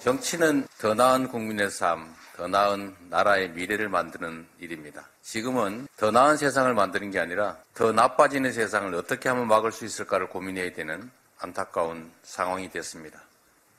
정치는 더 나은 국민의 삶, 더 나은 나라의 미래를 만드는 일입니다. 지금은 더 나은 세상을 만드는 게 아니라 더 나빠지는 세상을 어떻게 하면 막을 수 있을까를 고민해야 되는 안타까운 상황이 됐습니다.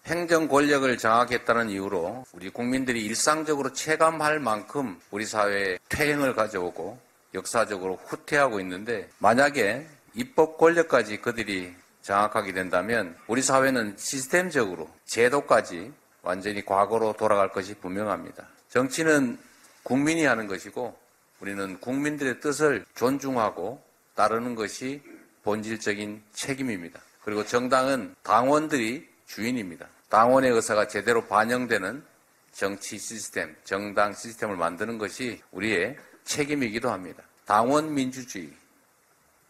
행정 권력을 장악했다는 이유로 우리 국민들이 일상적으로 체감할 만큼 우리 사회에 퇴행을 가져오고 역사적으로 후퇴하고 있는데, 만약에 입법 권력까지 그들이 장악하게 된다면 우리 사회는 시스템적으로 제도까지 완전히 과거로 돌아갈 것이 분명합니다. 정치는 국민이 하는 것이고 우리는 국민들의 뜻을 존중하고 따르는 것이 본질적인 책임입니다. 그리고 정당은 당원들이 주인입니다. 당원의 의사가 제대로 반영되는 정치 시스템, 정당 시스템을 만드는 것이 우리의 책임이기도 합니다. 당원 민주주의,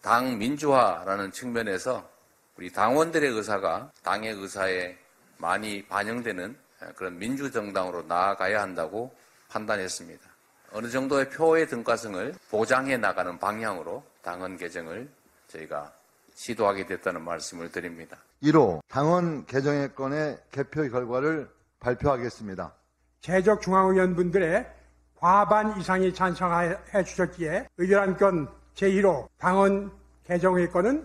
당 민주화라는 측면에서 우리 당원들의 의사가 당의 의사에 많이 반영되는 그런 민주정당으로 나아가야 한다고 판단했습니다. 어느 정도의 표의 등가성을 보장해 나가는 방향으로 당헌 개정을 저희가 시도하게 됐다는 말씀을 드립니다. 1호 당헌 개정의 건의 개표 결과를 발표하겠습니다. 재적 중앙의원분들의 과반 이상이 찬성해 주셨기에 의결안 건 제1호 당헌 개정의 건은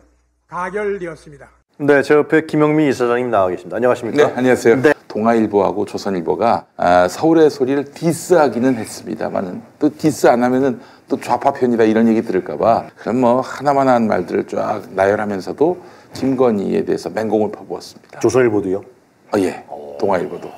가결되었습니다. 네, 제 옆에 김영미 이사장님 나와 계십니다. 안녕하십니까? 네, 안녕하세요. 네. 동아일보하고 조선일보가 서울의 소리를 디스하기는 했습니다만은 또 디스 안 하면은 또 좌파 편이다 이런 얘기 들을까봐 그럼 뭐 하나만 한 말들을 쫙 나열하면서도 김건희에 대해서 맹공을 퍼부었습니다. 조선일보도요? 예, 동아일보도.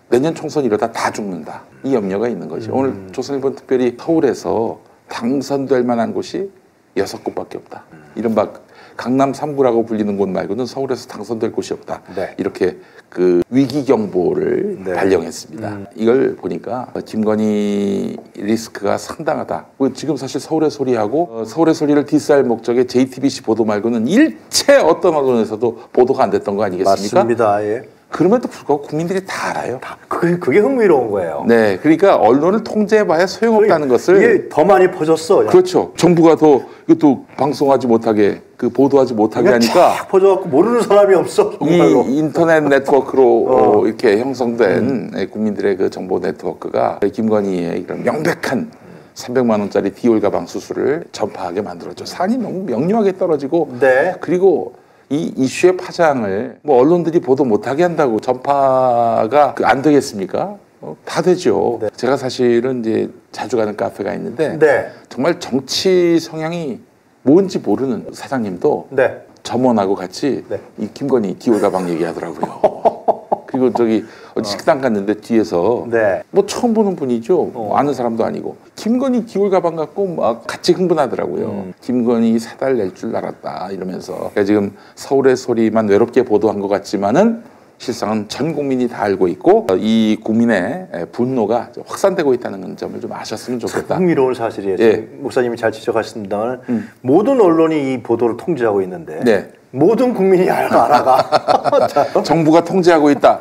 내년 총선 이러다 다 죽는다. 이 염려가 있는 거죠. 오늘 조선일보는 특별히 서울에서 당선될 만한 곳이 6곳밖에 없다. 이른바 강남 3구라고 불리는 곳 말고는 서울에서 당선될 곳이 없다. 네. 이렇게 그 위기 경보를 네. 발령했습니다. 이걸 보니까 김건희 리스크가 상당하다. 지금 사실 서울의 소리하고 서울의 소리를 디스할 목적의 JTBC 보도 말고는 일체 어떤 언론에서도 보도가 안 됐던 거 아니겠습니까? 맞습니다. 예. 그럼에도 불구하고 국민들이 다 알아요. 그게 흥미로운 거예요. 네, 그러니까 언론을 통제해봐야 소용없다는 것을. 이게 더 많이 퍼졌어. 그냥. 그렇죠. 정부가 더 이것도 방송하지 못하게, 보도하지 못하게 하니까. 쫙 퍼져갖고 모르는 사람이 없어. 정말로. 이 인터넷 네트워크로 이렇게 형성된 국민들의 그 정보 네트워크가 김건희의 이런 명백한 300만 원짜리 디올 가방 수수를 전파하게 만들었죠. 산이 너무 명료하게 떨어지고. 네. 그리고 이 이슈의 파장을 언론들이 보도 못하게 한다고 전파가 안 되겠습니까? 다 되죠. 네. 제가 사실은 이제 자주 가는 카페가 있는데 네. 정말 정치 성향이 뭔지 모르는 사장님도 네. 점원하고 같이 네. 이 김건희 디올 가방 얘기하더라고요. 그리고 저기 식당 갔는데 뒤에서 네. 처음 보는 분이죠. 아는 사람도 아니고 김건희 디올 가방 갖고 막 같이 흥분하더라고요. 김건희 사달 낼 줄 알았다 이러면서. 그러니까 지금 서울의 소리만 외롭게 보도한 것 같지만은 실상은 전 국민이 다 알고 있고 이 국민의 분노가 확산되고 있다는 점을 좀 아셨으면 좋겠다. 흥미로운 사실이에요. 예. 목사님이 잘 지적하셨습니다만 모든 언론이 이 보도를 통제하고 있는데 네. 모든 국민이 알아가. 정부가 통제하고 있다.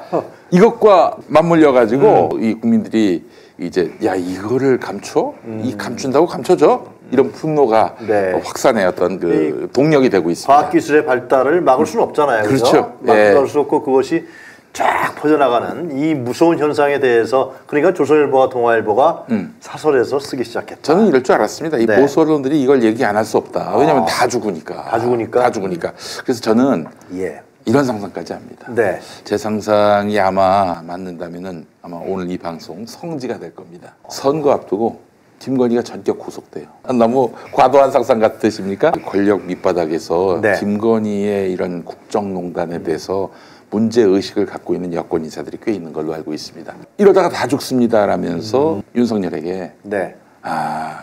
이것과 맞물려 가지고 이 국민들이 이제 이거를 감춰? 이 감춘다고 감춰져? 이런 분노가 네. 확산의 어떤 그 동력이 되고 있습니다. 과학기술의 발달을 막을 수는 없잖아요. 그렇죠. 막을 수 없고 그것이 쫙 퍼져나가는 이 무서운 현상에 대해서 그러니까 조선일보와 동아일보가 사설에서 쓰기 시작했다. 저는 이럴 줄 알았습니다. 이 네. 보수 언론들이 이걸 얘기 안 할 수 없다. 왜냐하면 다 죽으니까. 다 죽으니까? 다 죽으니까. 그래서 저는 예. 이런 상상까지 합니다. 네. 제 상상이 아마 맞는다면은 아마 오늘 이 방송 성지가 될 겁니다. 선거 앞두고 김건희가 전격 구속돼요. 너무 과도한 상상 같으십니까? 권력 밑바닥에서 네. 김건희의 이런 국정농단에 대해서 문제의식을 갖고 있는 여권 인사들이 꽤 있는 걸로 알고 있습니다. 이러다가 다 죽습니다라면서 윤석열에게 네.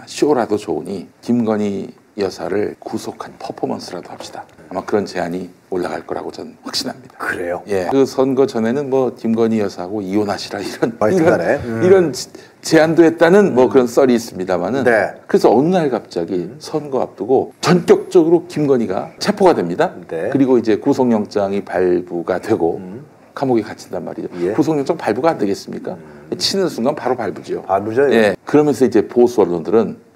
쇼라도 좋으니 김건희 여사를 구속한 퍼포먼스라도 합시다. 아마 그런 제안이 올라갈 거라고 저는 확신합니다. 그래요? 예. 그 선거 전에는 김건희 여사하고 이혼하시라 이런 이런 제안도 했다는 그런 썰이 있습니다만은. 네. 그래서 어느 날 갑자기 선거 앞두고 전격적으로 김건희가 체포가 됩니다. 네. 그리고 이제 구속영장이 발부가 되고 감옥에 갇힌단 말이죠. 예. 구속영장 발부가 안 되겠습니까? 치는 순간 바로 발부죠. 발부죠. 예. 그러면서 이제 보수 언론들은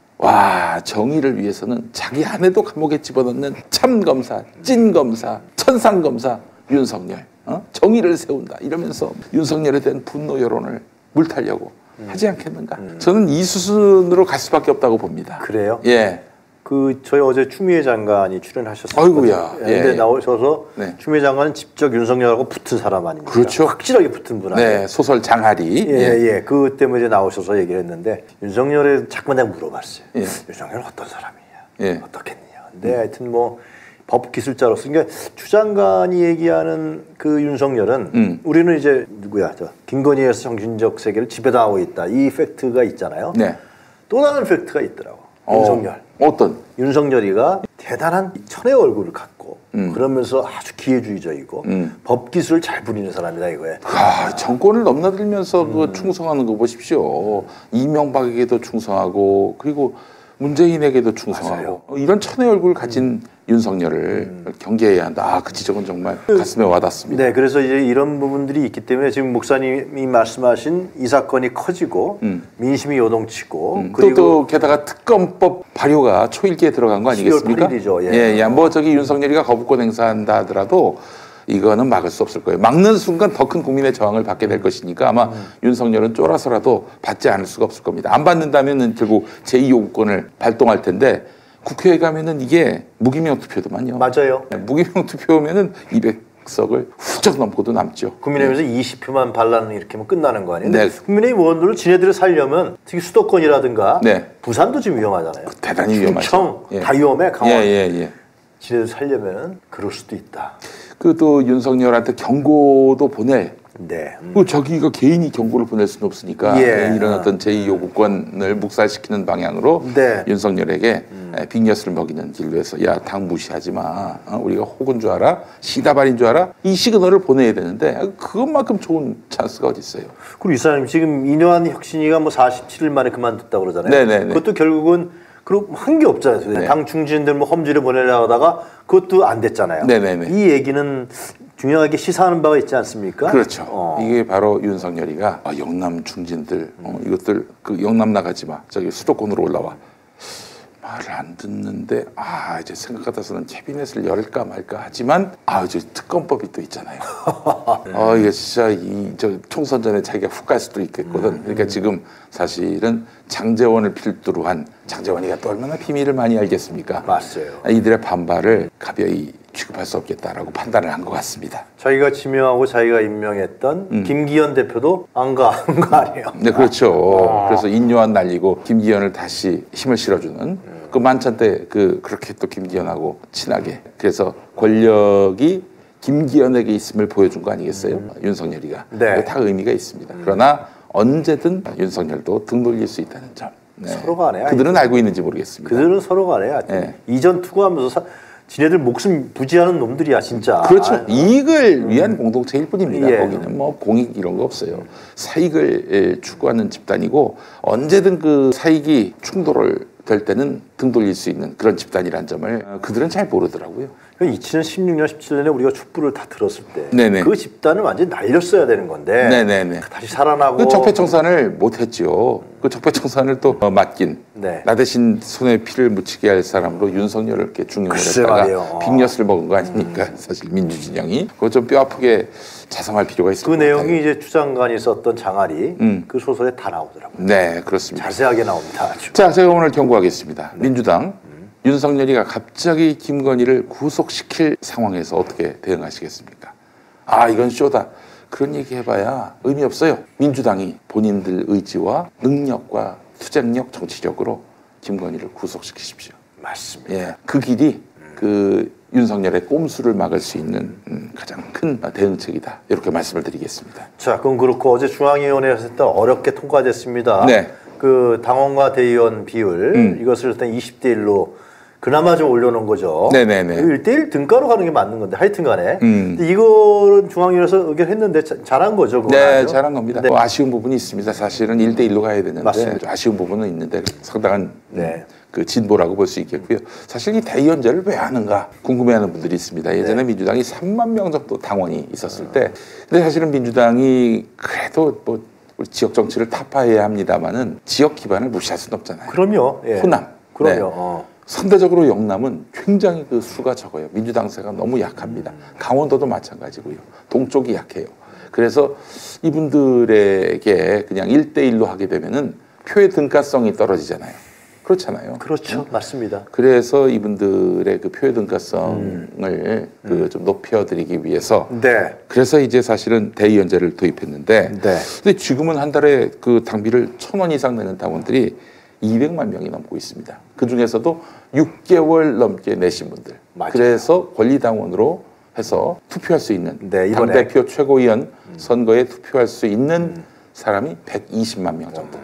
정의를 위해서는 자기 아내도 감옥에 집어넣는 참검사, 찐검사, 천상검사 윤석열. 정의를 세운다 이러면서 윤석열에 대한 분노 여론을 물타려고 하지 않겠는가? 저는 이 수순으로 갈 수밖에 없다고 봅니다. 그래요? 예. 저희 어제 추미애 장관이 출연하셨어요. 아이고야. 근데 예. 나오셔서 네. 추미애 장관은 직접 윤석열하고 붙은 사람 아닙니까? 그렇죠. 확실하게 붙은 분 아니에요? 네, 소설 장하리. 예. 그 때문에 이제 나오셔서 얘기를 했는데 윤석열에 자꾸 내가 물어봤어요. 예. 윤석열 어떤 사람이냐? 예. 어떻겠느냐? 근데 하여튼 뭐 법 기술자로서 그러니까 추 장관이 얘기하는 그 윤석열은 우리는 이제 누구야? 김건희에서 정신적 세계를 지배당하고 있다. 이 팩트가 있잖아요. 네. 또 다른 팩트가 있더라고. 윤석열. 어떤? 윤석열이가 대단한 천의 얼굴을 갖고 그러면서 아주 기회주의적이고 법 기술을 잘 부리는 사람이다 이거예요. 정권을 넘나들면서 그 충성하는 거 보십시오. 이명박에게도 충성하고 그리고 문재인에게도 충성하고 이런 천의 얼굴을 가진 윤석열을 경계해야 한다. 그 지적은 정말 가슴에 와닿습니다. 네, 그래서 이제 이런 부분들이 있기 때문에 지금 목사님이 말씀하신 이 사건이 커지고 민심이 요동치고 그리고 또 게다가 특검법 발효가 초일기에 들어간 거 아니겠습니까? 12월 8일이죠. 예. 뭐 저기 윤석열이가 거부권 행사한다 하더라도 이거는 막을 수 없을 거예요. 막는 순간 더 큰 국민의 저항을 받게 될 것이니까 아마 윤석열은 쫄아서라도 받지 않을 수가 없을 겁니다. 안 받는다면은 결국 제2요구권을 발동할 텐데 국회에 가면은 이게 무기명 투표도만요. 맞아요. 네, 무기명 투표면은 200석을 훌쩍 넘고도 남죠. 국민의힘에서 20표만 반란을 일으키면 끝나는 거 아니에요? 네. 국민의힘 의원들을 지네들을 살려면 특히 수도권이라든가 네. 부산도 지금 위험하잖아요. 대단히 위험하죠. 충청 예. 다 위험해. 강원. 예. 지네들 살려면 그럴 수도 있다. 그 또 윤석열한테 경고도 보내. 네. 그 자기가 개인이 경고를 보낼 수는 없으니까 예. 이런 어떤 제2요구권을 묵살시키는 방향으로 네. 윤석열에게 빅엿을 먹이는 길로 해서 야, 당 무시하지 마. 우리가 혹은 줄 알아? 시다발인 줄 알아? 이 시그널을 보내야 되는데 그것만큼 좋은 찬스가 어디 있어요. 그리고 이 사람이 지금 인요한 혁신이가 뭐 47일 만에 그만뒀다고 그러잖아요. 네네네. 그것도 결국은 그리고 한 게 없잖아요. 네. 당 중진들 뭐 험지를 보내려고 하다가 그것도 안 됐잖아요. 네네네. 이 얘기는 중요하게 시사하는 바가 있지 않습니까? 그렇죠. 이게 바로 윤석열이가 영남 중진들 이것들 그 영남 나가지 마. 저기 수도권으로 올라와. 말을 안 듣는데 이제 생각 같아서는 캐비넷을 열을까 말까 하지만 이제 특검법이 또 있잖아요. 이게 진짜 저 총선 전에 자기가 훅 갈 수도 있겠거든. 그러니까 지금 사실은 장제원을 필두로 한 장제원이가 또 얼마나 비밀을 많이 알겠습니까? 맞아요. 이들의 반발을 가벼이 취급할 수 없겠다라고 판단을 한 것 같습니다. 자기가 지명하고 자기가 임명했던 김기현 대표도 안 가 아니에요. 네, 그렇죠. 그래서 인요한 날리고 김기현을 다시 힘을 실어주는 그 만찬 때 그렇게 또 김기현하고 친하게 그래서 권력이 김기현에게 있음을 보여준 거 아니겠어요? 윤석열이가. 네. 이거 다 의미가 있습니다. 그러나 언제든 윤석열도 등 돌릴 수 있다는 점. 네. 서로가 안 해요. 그들은 알고 있는지 모르겠습니다. 그들은 서로가 안 해요. 네. 이전 투구하면서 지네들 목숨 부지하는 놈들이야 진짜. 그렇죠. 이익을 위한 공동체일 뿐입니다. 예. 거기는 뭐 공익 이런 거 없어요. 사익을 추구하는 집단이고 언제든 그 사익이 충돌을 될 때는 등 돌릴 수 있는 그런 집단이란 점을 그들은 잘 모르더라고요. 2016년, 17년에 우리가 촛불을 다 들었을 때 네네. 그 집단을 완전히 날렸어야 되는 건데 네네네. 다시 살아나고 그 적폐청산을 못했죠. 그 적폐청산을 또 맡긴 네. 나 대신 손에 피를 묻히게 할 사람으로 윤석열을 이렇게 중용을 글쎄 했다가 말이에요. 빅엿을 먹은 거 아닙니까? 사실 민주진영이 그거 좀 뼈 아프게 자성할 필요가 있을 그 것 같아요. 내용이 이제 추 장관이 썼던 장알이 그 소설에 다 나오더라고요. 네, 그렇습니다. 자세하게 나옵니다. 아주. 자, 제가 오늘 경고하겠습니다. 민주당 윤석열이가 갑자기 김건희를 구속시킬 상황에서 어떻게 대응하시겠습니까? 이건 쇼다. 그런 얘기 해봐야 의미 없어요. 민주당이 본인들 의지와 능력과 투쟁력, 정치력으로 김건희를 구속시키십시오. 맞습니다. 예, 그 길이 그 윤석열의 꼼수를 막을 수 있는 가장 큰 대응책이다. 이렇게 말씀을 드리겠습니다. 자, 그럼 그렇고 어제 중앙위원회에서 일단 어렵게 통과됐습니다. 네. 그 당원과 대의원 비율 이것을 일단 20대 1로 그나마 좀 올려놓은 거죠. 네네네. 1대1 등가로 가는 게 맞는 건데 하여튼 간에 근데 이거는 중앙위원회에서 의결했는데 잘한 거죠. 그건 네, 아주? 잘한 겁니다. 네. 뭐 아쉬운 부분이 있습니다. 사실은 1대1로 가야 되는데 맞습니다. 좀 아쉬운 부분은 있는데 상당한 네. 그 진보라고 볼 수 있겠고요. 사실 이 대의원제를 왜 하는가 궁금해하는 분들이 있습니다. 예전에 민주당이 3만 명 정도 당원이 있었을 때 근데 사실은 민주당이 그래도 뭐 우리 지역 정치를 타파해야 합니다만은 지역 기반을 무시할 수는 없잖아요. 그럼요. 예. 호남. 그럼요. 네. 상대적으로 영남은 굉장히 그 수가 적어요. 민주당세가 너무 약합니다. 강원도도 마찬가지고요. 동쪽이 약해요. 그래서 이분들에게 그냥 1대1로 하게 되면은 표의 등가성이 떨어지잖아요. 그렇잖아요. 그렇죠. 맞습니다. 그래서 이분들의 그 표의 등가성을 그 좀 높여드리기 위해서 네. 그래서 이제 사실은 대의원제를 도입했는데 네. 근데 지금은 한 달에 그 당비를 1,000원 이상 내는 당원들이 200만 명이 넘고 있습니다. 그 중에서도 6개월 넘게 내신 분들. 맞아요. 그래서 권리당원으로 해서 투표할 수 있는 네, 이번에. 당대표 최고위원 선거에 투표할 수 있는 사람이 120만 명 정도.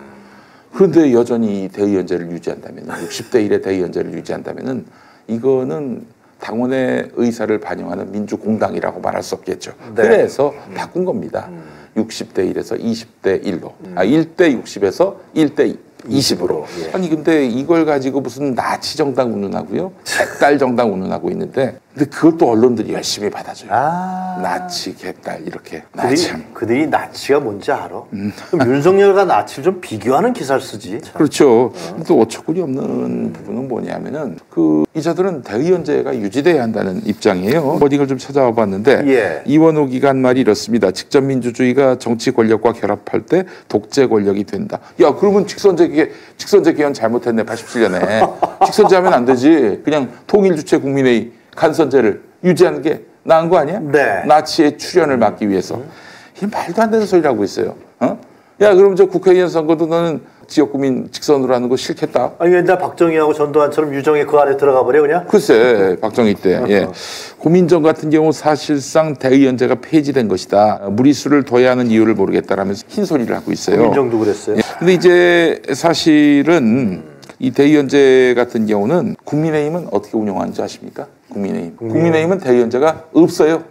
그런데 여전히 대의원제를 유지한다면 60대 1의 대의원제를 유지한다면은 이거는 당원의 의사를 반영하는 민주공당이라고 말할 수 없겠죠. 네. 그래서 바꾼 겁니다. 60대 1에서 20대 1로. 1대 60에서 1대 20으로. 예. 아니 근데 이걸 가지고 무슨 나치 정당 운운하고요. 색달 정당 운운하고 있는데 근데 그걸 또 언론들이 열심히 받아줘요. 나치, 개딸 이렇게. 나 참. 그들이 나치가 뭔지 알아? 그럼 윤석열과 나치를 좀 비교하는 기사를 쓰지. 참. 그렇죠. 또 어처구니 없는 부분은 뭐냐면은 그 이자들은 대의원제가 유지돼야 한다는 입장이에요. 워딩을 좀 찾아와 봤는데 예. 이원호 기관 말이 이렇습니다. 직접 민주주의가 정치 권력과 결합할 때 독재 권력이 된다. 야 그러면 직선제 개헌 잘못했네 87년에. 직선제하면 안 되지. 그냥 통일 주체 국민회의 간선제를 유지하는 게 나은 거 아니야? 네. 나치의 출현을 막기 위해서. 이 말도 안 되는 소리를 하고 있어요. 어? 야 그럼 저 국회의원 선거도 너는 지역구민 직선으로 하는 거 싫겠다? 아니 옛날 박정희하고 전두환처럼 유정이 그 안에 들어가 버려 그냥? 글쎄 박정희 때 예. 고민정 같은 경우 사실상 대의원제가 폐지된 것이다. 무리수를 둬야 하는 이유를 모르겠다라면서 흰 소리를 하고 있어요. 고민정도 그랬어요. 예. 근데 이제 사실은 이 대의원제 같은 경우는 국민의힘은 어떻게 운영하는지 아십니까? 국민의힘은 대의원제가 없어요.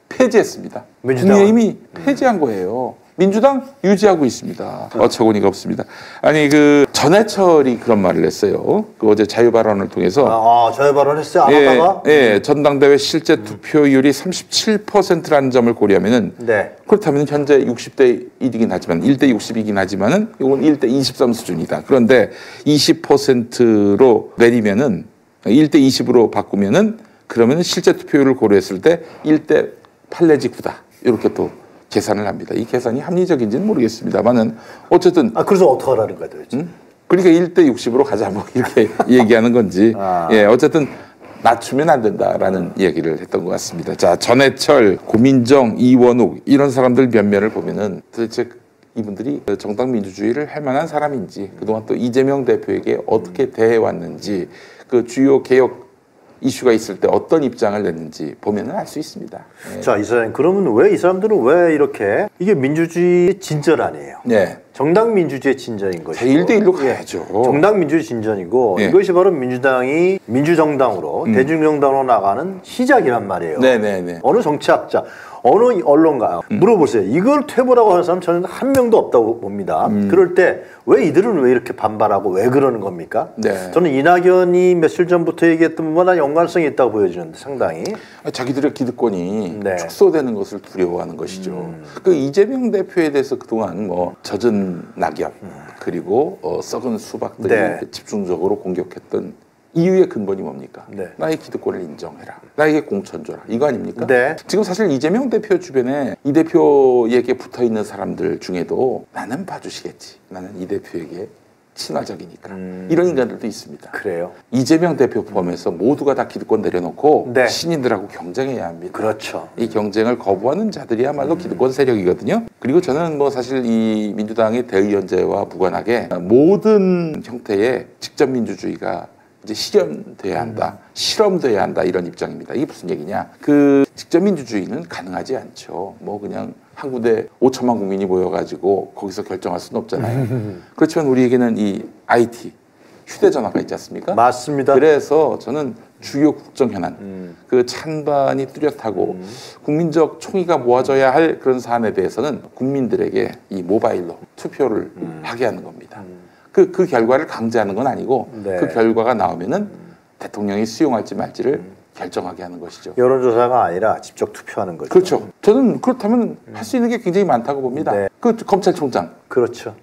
폐지했습니다. 민주당은? 국민의힘이 폐지한 거예요. 민주당 유지하고 있습니다. 어처구니가 없습니다. 아니 그 전해철이 그런 말을 했어요. 그 어제 자유발언을 통해서 저희 발언했어요. 안 예, 하다가? 예, 전당대회 실제 투표율이 37%라는 점을 고려하면은 네. 그렇다면 현재 60대 1이긴 하지만 1대 60이긴 하지만은 이건 1대 23 수준이다. 그런데 20%로 내리면은 1대 20으로 바꾸면은 그러면은 실제 투표율을 고려했을 때 1대 8 내지 9다. 이렇게 또 계산을 합니다. 이 계산이 합리적인지는 모르겠습니다만은 어쨌든 그래서 어떻게 하라는 거야 도대체? 그러니까 1대 60으로 가자 뭐 이렇게 얘기하는 건지 예 어쨌든 낮추면 안 된다라는 얘기를 했던 것 같습니다. 자 전해철, 고민정, 이원욱 이런 사람들 면면을 보면은 도대체 이분들이 정당 민주주의를 할 만한 사람인지 그동안 또 이재명 대표에게 어떻게 대해왔는지 그 주요 개혁 이슈가 있을 때 어떤 입장을 냈는지 보면은 알 수 있습니다. 예. 자 이사장님 그러면 왜 이 사람들은 왜 이렇게 이게 민주주의의 진전 아니에요? 네. 정당 민주주의의 진전인 것이고 제1대1로 가야죠. 정당 민주주의 진전이고 예. 이것이 바로 민주당이 민주정당으로 대중정당으로 나가는 시작이란 말이에요. 네네네. 어느 정치학자, 어느 언론가 물어보세요. 이걸 퇴보라고 하는 사람 저는 한 명도 없다고 봅니다. 그럴 때 왜 이들은 왜 이렇게 반발하고 왜 그러는 겁니까? 네. 저는 이낙연이 며칠 전부터 얘기했던 것보다 연관성이 있다고 보여지는데 상당히. 자기들의 기득권이 네. 축소되는 것을 두려워하는 것이죠. 그 이재명 대표에 대해서 그동안 뭐 젖은 낙엽 그리고 썩은 수박들이 네. 집중적으로 공격했던 이유의 근본이 뭡니까? 네. 나의 기득권을 인정해라. 나에게 공천 줘라. 이거 아닙니까? 네. 지금 사실 이재명 대표 주변에 이 대표에게 붙어 있는 사람들 중에도 나는 봐주시겠지. 나는 이 대표에게 친화적이니까. 이런 인간들도 있습니다. 그래요. 이재명 대표 포함해서 모두가 다 기득권 내려놓고 네. 신인들하고 경쟁해야 합니다. 그렇죠. 이 경쟁을 거부하는 자들이야말로 기득권 세력이거든요. 그리고 저는 뭐 사실 이 민주당의 대의원제와 무관하게 모든 형태의 직접 민주주의가 이제 실현돼야 한다, 실험돼야 한다 이런 입장입니다. 이게 무슨 얘기냐? 그 직접 민주주의는 가능하지 않죠. 뭐 그냥 한 군데 5천만 국민이 모여가지고 거기서 결정할 수는 없잖아요. 그렇지만 우리에게는 이 IT, 휴대전화가 있지 않습니까? 맞습니다. 그래서 저는 주요 국정 현안, 그 찬반이 뚜렷하고 국민적 총의가 모아져야 할 그런 사안에 대해서는 국민들에게 이 모바일로 투표를 하게 하는 겁니다. 그 결과를 강제하는 건 아니고 네. 그 결과가 나오면은 대통령이 수용할지 말지를 결정하게 하는 것이죠. 여론조사가 아니라 직접 투표하는 거죠. 그렇죠. 저는 그렇다면 할 수 있는 게 굉장히 많다고 봅니다. 네. 그 검찰총장 그렇죠.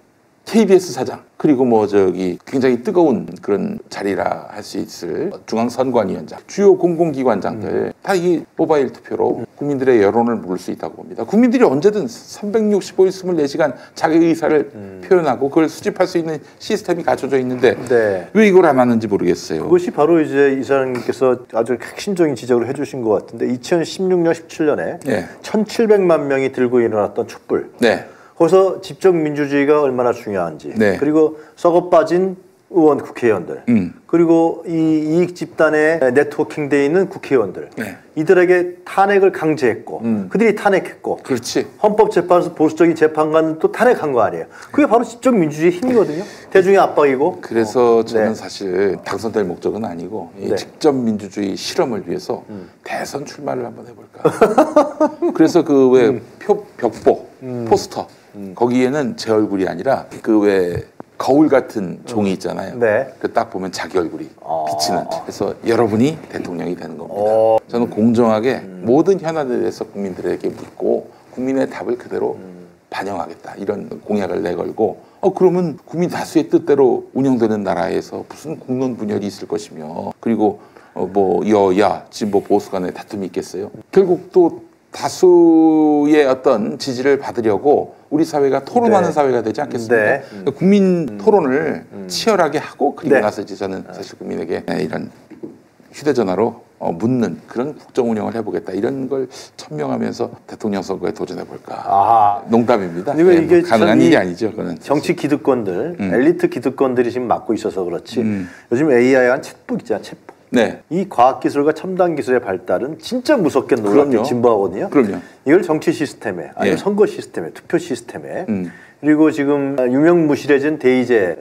KBS 사장 그리고 뭐 저기 굉장히 뜨거운 그런 자리라 할 수 있을 중앙선관위원장 주요 공공기관장들 다 이 모바일 투표로 국민들의 여론을 물을 수 있다고 봅니다. 국민들이 언제든 365일 24시간 자기 의사를 표현하고 그걸 수집할 수 있는 시스템이 갖춰져 있는데 네. 왜 이걸 안 하는지 모르겠어요. 그것이 바로 이제 이사장님께서 아주 핵심적인 지적을 해주신 것 같은데 2016년, 17년에 네. 1,700만 명이 들고 일어났던 촛불. 네. 거기서 집적 민주주의가 얼마나 중요한지. 네. 그리고 썩어 빠진 의원 국회의원들. 그리고 이 이익 집단에 네트워킹돼 있는 국회의원들. 네. 이들에게 탄핵을 강제했고 그들이 탄핵했고 그렇지. 헌법재판소 보수적인 재판관은 또 탄핵한 거 아니에요. 그게 바로 집적 민주주의의 힘이거든요. 대중의 압박이고. 그래서 저는 네. 사실 당선될 목적은 아니고 이 네. 직접 민주주의 실험을 위해서 대선 출마를 한번 해볼까. 그래서 그 왜 벽보 포스터 거기에는 제 얼굴이 아니라 그 왜 거울 같은 종이 있잖아요. 네. 그 딱 보면 자기 얼굴이 비치는. 그래서 여러분이 대통령이 되는 겁니다. 어. 저는 공정하게 모든 현안에 대해서 국민들에게 묻고 국민의 답을 그대로 반영하겠다 이런 공약을 내걸고 그러면 국민 다수의 뜻대로 운영되는 나라에서 무슨 공론 분열이 있을 것이며 그리고 뭐 여야 진보 보수 간의 다툼이 있겠어요. 결국 또 다수의 어떤 지지를 받으려고 우리 사회가 토론하는 네. 사회가 되지 않겠습니까? 네. 그러니까 국민 토론을 치열하게 하고 그리고 네. 나서 이제 저는 사실 국민에게 이런 휴대전화로 묻는 그런 국정 운영을 해보겠다 이런 걸 천명하면서 대통령 선거에 도전해볼까. 아하. 농담입니다. 이거 네, 이게 가능한 참 일이 이 아니죠. 그거는 정치 기득권들, 엘리트 기득권들이 지금 맡고 있어서 그렇지. 요즘 AI한 챗북 있잖아, 챗북. 네. 이 과학기술과 첨단 기술의 발달은 진짜 무섭게 놀랍게 그럼요. 진보하거든요. 그럼요. 이걸 정치 시스템에, 아니면 예. 선거 시스템에, 투표 시스템에, 그리고 지금 유명무실해진 대의제에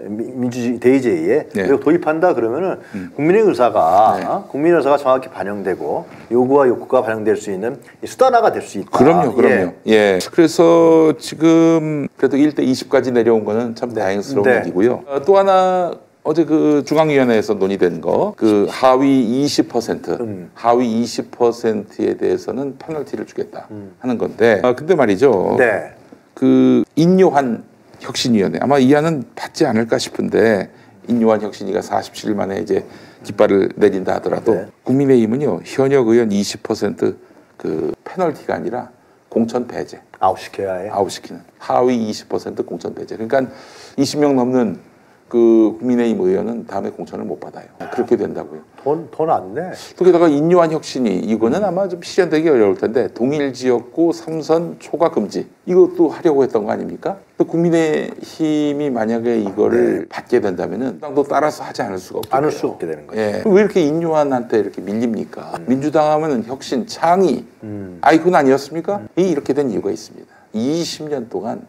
네. 이거 도입한다 그러면은 국민의 의사가 국민의 의사가 정확히 반영되고 요구와 욕구가 반영될 수 있는 이 수단화가 될 수 있다. 그럼요. 예. 그래서 지금 그래도 1대 20까지 내려온 거는 참 다행스러운 네. 얘기고요. 또 하나 어제 그 중앙위원회에서 논의된 거 그 하위 20% 하위 20%에 대해서는 페널티를 주겠다 하는 건데 근데 말이죠. 네. 그 인요한 혁신위원회 아마 이 안은 받지 않을까 싶은데 인요한 혁신위가 47일 만에 이제 깃발을 내린다 하더라도 네. 국민의힘은요 현역 의원 20%그 페널티가 아니라 공천 배제 아웃시켜야 해. 아웃시키는 하위 20% 공천 배제. 그러니까 20명 넘는 그 국민의힘 의원은 다음에 공천을 못 받아요. 그렇게 된다고요. 돈 안 내. 또 게다가 인요한 혁신이 이거는 아마 좀 실현되기 어려울 텐데 동일 지역구 3선 초과 금지 이것도 하려고 했던 거 아닙니까? 또 국민의힘이 만약에 이거를 받게 된다면은 당도 따라서 하지 않을 수가 없게 않을 돼요. 수 없게 되는 거죠. 예. 왜 이렇게 인요한한테 이렇게 밀립니까? 민주당 하면은 혁신, 창의, 아이콘 아니었습니까? 이렇게 된 이유가 있습니다. 20년 동안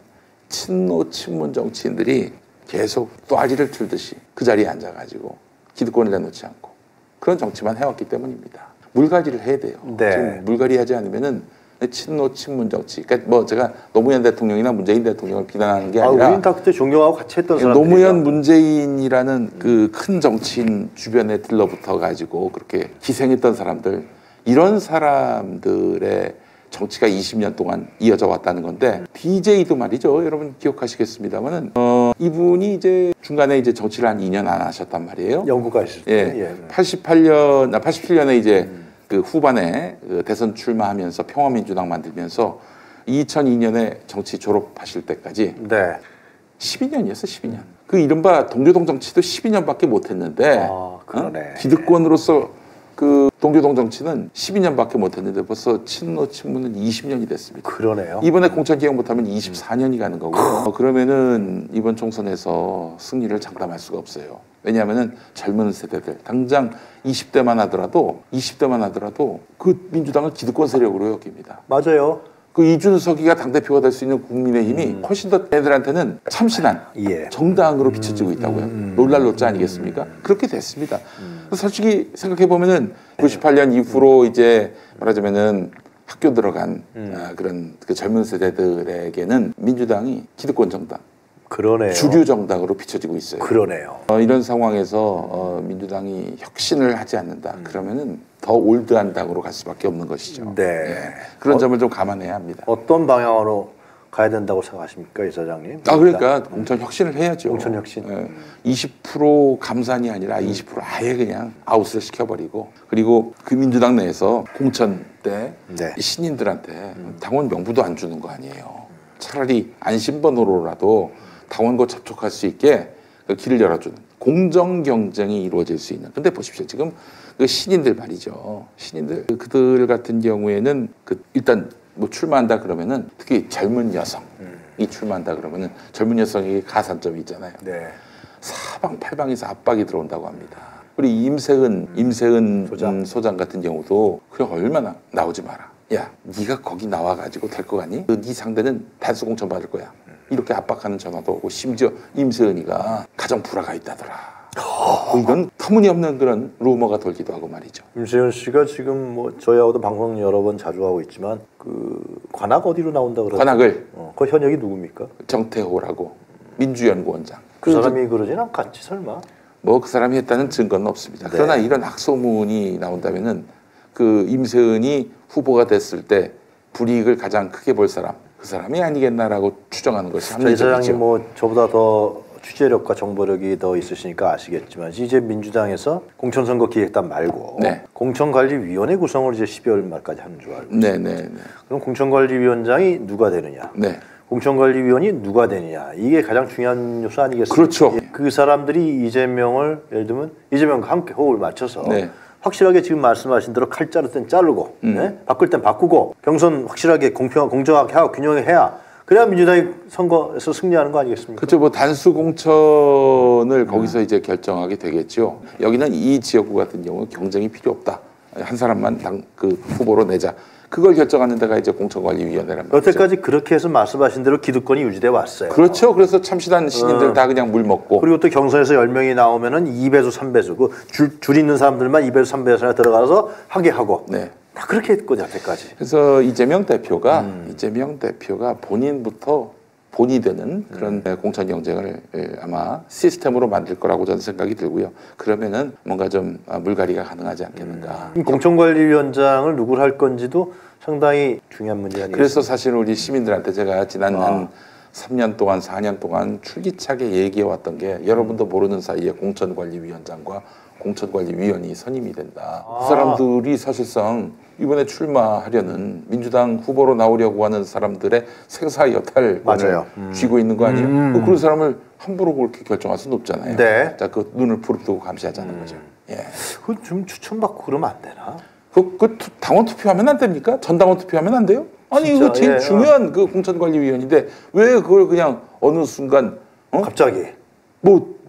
친노 친문 정치인들이 계속 또아리를 틀듯이 그 자리에 앉아가지고 기득권을 내놓지 않고 그런 정치만 해왔기 때문입니다. 물갈이를 해야 돼요. 네. 지금 물갈이하지 않으면은 친노 친문 정치. 그러니까 뭐 제가 노무현 대통령이나 문재인 대통령을 비난하는 게 아니라 우리는 다 그때 존경하고 같이 했던 사람들. 노무현 문재인이라는 그 큰 정치인 주변에 들러붙어 가지고 그렇게 희생했던 사람들 이런 사람들의 정치가 20년 동안 이어져 왔다는 건데 DJ도 말이죠. 여러분 기억하시겠습니다만은 이분이 이제 중간에 이제 정치를 한 2년 안 하셨단 말이에요. 영국 가실 예. 때. 87년에 이제 그 후반에 그 대선 출마하면서 평화민주당 만들면서 2002년에 정치 졸업하실 때까지 네. 12년이었어, 12년. 그 이른바 동교동 정치도 12년밖에 못 했는데 그러네. 기득권으로서 그 동교동 정치는 12년밖에 못 했는데 벌써 친노 친문은 20년이 됐습니다. 그러네요. 이번에 공천 기획 못하면 24년이 가는 거고요. 그러면은 이번 총선에서 승리를 장담할 수가 없어요. 왜냐하면은 젊은 세대들 당장 20대만 하더라도 그 민주당을 기득권 세력으로 여깁니다. 맞아요. 그 이준석이가 당대표가 될 수 있는 국민의힘이 훨씬 더 애들한테는 참신한 예. 정당으로 비춰지고 있다고요. 놀랄 노자 아니겠습니까? 그렇게 됐습니다. 솔직히 생각해 보면은 98년 이후로 이제 말하자면은 학교 들어간 그런 그 젊은 세대들에게는 민주당이 기득권 정당, 그러네요. 주류 정당으로 비춰지고 있어요. 그러네요. 이런 상황에서 민주당이 혁신을 하지 않는다. 그러면은 더 올드한 당으로 갈 수밖에 없는 것이죠. 네. 예. 그런 점을 좀 감안해야 합니다. 어떤 방향으로 가야 된다고 생각하십니까, 이사장님? 그러니까 공천 혁신을 해야죠. 공천 혁신. 20% 감산이 아니라 20% 아예 그냥 아웃을 시켜버리고, 그리고 그 민주당 내에서 공천 때 네. 이 신인들한테 당원 명부도 안 주는 거 아니에요. 차라리 안심번호로라도 당원과 접촉할 수 있게 그 길을 열어주는 공정 경쟁이 이루어질 수 있는. 근데 보십시오, 지금 그 신인들 말이죠. 신인들 그들 같은 경우에는 일단 뭐 출마한다 그러면은 특히 젊은 여성이 출마한다 그러면은 젊은 여성에게 가산점이 있잖아요. 네. 사방팔방에서 압박이 들어온다고 합니다. 우리 임세은 소장 같은 경우도 그냥 얼마나 나오지 마라. 야, 네가 거기 나와가지고 될 거 같니? 네 상대는 단수 공천 받을 거야. 이렇게 압박하는 전화도 오고, 심지어 임세은이가 가정 불화가 있다더라. 이건 터무니없는 그런 루머가 돌기도 하고 말이죠. 임세현 씨가 지금 뭐 저희하고도 방송 여러 번 자주 하고 있지만 그 관악 어디로 나온다 그러죠? 관악을 그 현역이 누굽니까? 정태호라고 민주연구원장. 그 사람이 그러진 않겠지 설마? 뭐 그 사람이 했다는 증거는 없습니다. 네. 그러나 이런 악소문이 나온다면은 그 임세은이 후보가 됐을 때 불이익을 가장 크게 볼 사람, 그 사람이 아니겠나라고 추정하는 것이 저 합리적이죠. 이사장님 뭐 저보다 더 취재력과 정보력이 더 있으시니까 아시겠지만 이제 민주당에서 공천선거 기획단 말고 네. 공천관리위원회 구성을 이제 12월 말까지 하는 줄 알고 있습니다. 네네네. 그럼 공천관리위원장이 누가 되느냐? 네. 공천관리위원이 누가 되느냐? 이게 가장 중요한 요소 아니겠습니까? 그렇죠. 그 사람들이 이재명을 예를 들면 이재명과 함께 호흡을 맞춰서 네. 확실하게 지금 말씀하신 대로 칼 자를 땐 자르고 네? 바꿀 땐 바꾸고 경선 확실하게 공정하게 하고 균형해야 그래야 민주당이 선거에서 승리하는 거 아니겠습니까? 그렇죠. 뭐 단수 공천을 거기서 이제 결정하게 되겠죠. 여기는 이 지역구 같은 경우 경쟁이 필요 없다. 한 사람만 그 후보로 내자. 그걸 결정하는 데가 이제 공천관리위원회란 말이죠. 여태까지 그렇게 해서 말씀하신 대로 기득권이 유지돼 왔어요. 그렇죠. 그래서 참신한 신인들 다 그냥 물 먹고. 그리고 또 경선에서 10명이 나오면은 2배수, 3배수, 줄 있는 사람들만 2배수, 3배수나 들어가서 하게 하고. 네. 다 그렇게 했거든요, 여태까지. 그래서 이재명 대표가 본인부터 본이 되는 그런 공천 경쟁을 아마 시스템으로 만들 거라고 저는 생각이 들고요. 그러면은 뭔가 좀 물갈이가 가능하지 않겠는가. 공천관리위원장을 누구를 할 건지도 상당히 중요한 문제 아니겠습니까? 그래서 사실 우리 시민들한테 제가 지난 한 3년 동안 4년 동안 출기차게 얘기해왔던 게 여러분도 모르는 사이에 공천관리위원장과 공천관리위원이 선임이 된다. 그 사람들이 사실상 이번에 출마하려는 민주당 후보로 나오려고 하는 사람들의 생사 여탈권을 맞아요. 쥐고 있는 거 아니에요? 그런 사람을 함부로 그렇게 결정할 수는 없잖아요. 네. 자, 그 눈을 부릅뜨고 감시하자는 거죠. 예. 그 좀 추천받고 그러면 안 되나? 그 당원 투표하면 안 됩니까? 전당원 투표하면 안 돼요? 아니 진짜, 이거 제일 예, 중요한 그 공천관리위원인데 왜 그걸 그냥 어느 순간 갑자기. 뭐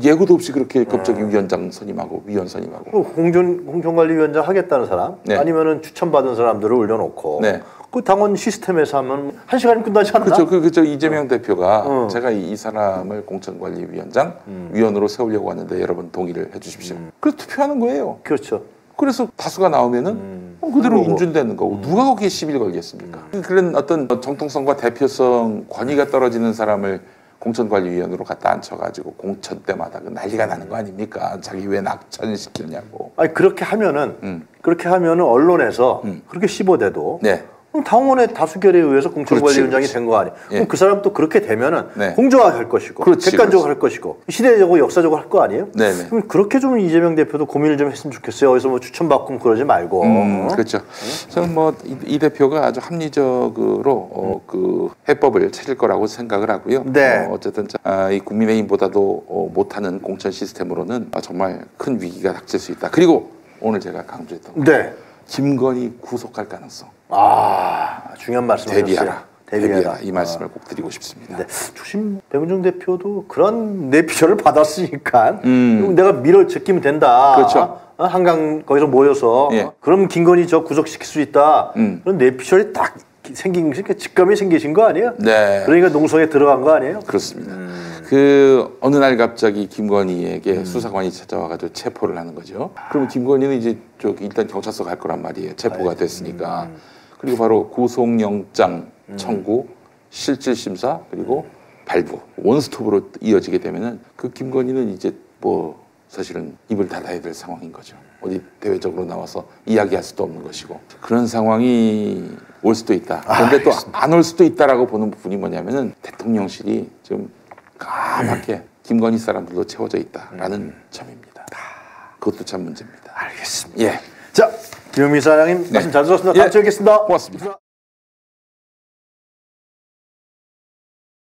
예고도 없이 그렇게 갑자기 위원장 선임하고 위원 선임하고. 공천관리위원장 하겠다는 사람 네. 아니면은 추천받은 사람들을 올려놓고 네. 그 당원 시스템에서 하면 1시간이 끝나지 않나? 그렇죠. 그렇죠. 이재명 대표가 제가 이 사람을 공천관리위원장 위원으로 세우려고 하는데 여러분 동의를 해주십시오. 그래서 투표하는 거예요. 그렇죠. 그래서 다수가 나오면은 그대로 인준되는 거고 누가 거기에 시비를 걸겠습니까? 그런 어떤 정통성과 대표성, 권위가 떨어지는 사람을 공천관리위원으로 갖다 앉혀가지고 공천 때마다 그 난리가 나는 거 아닙니까? 자기 왜 낙천시켰냐고. 아니 그렇게 하면은 언론에서 그렇게 씹어대도 네. 그럼 당원의 다수결에 의해서 공천관리위원장이 그렇지. 된 거 아니에요? 예. 그럼 그 사람 또 그렇게 되면은 네. 공정하게 할 것이고 그렇지, 객관적으로 그렇지. 할 것이고 시대적으로 역사적으로 할 거 아니에요? 네네. 그럼 그렇게 좀 이재명 대표도 고민을 좀 했으면 좋겠어요. 어디서 뭐 추천받고 그러지 말고. 그렇죠. 저는 뭐 이 대표가 아주 합리적으로 그 해법을 찾을 거라고 생각을 하고요. 네. 어쨌든 이 국민의힘보다도 못하는 공천 시스템으로는 정말 큰 위기가 닥칠 수 있다. 그리고 오늘 제가 강조했던 거. 네. 김건희 구속할 가능성. 중요한 말씀이셨어요. 대비해라. 이 말씀을 꼭 드리고 싶습니다. 네. 주심 배문정 대표도 그런 내피셜을 받았으니까 내가 밀어 제끼면 된다. 그렇죠. 한강 거기서 모여서 예. 그럼 김건희 저 구속시킬 수 있다. 그런 내피셜이 딱 생긴 직감이 생기신 거 아니에요? 네. 그러니까 농성에 들어간 거 아니에요? 그렇습니다. 그 어느 날 갑자기 김건희에게 수사관이 찾아와가지고 체포를 하는 거죠. 그럼 김건희는 이제 일단 경찰서 갈 거란 말이에요. 체포가 됐으니까. 그리고 바로 구속영장 청구, 실질심사 그리고 발부 원스톱으로 이어지게 되면은 그 김건희는 이제 뭐 사실은 입을 닫아야 될 상황인 거죠. 어디 대외적으로 나와서 이야기할 수도 없는 것이고 그런 상황이 올 수도 있다. 그런데 또 안 올 수도 있다라고 보는 부분이 뭐냐면은 대통령실이 좀 까맣게 김건희 사람들로 채워져 있다라는 점입니다. 그것도 참 문제입니다. 알겠습니다. 예. 자, 김용민 사장님 말씀 잘 들었습니다. 예. 다음 주에 뵙겠습니다. 고맙습니다.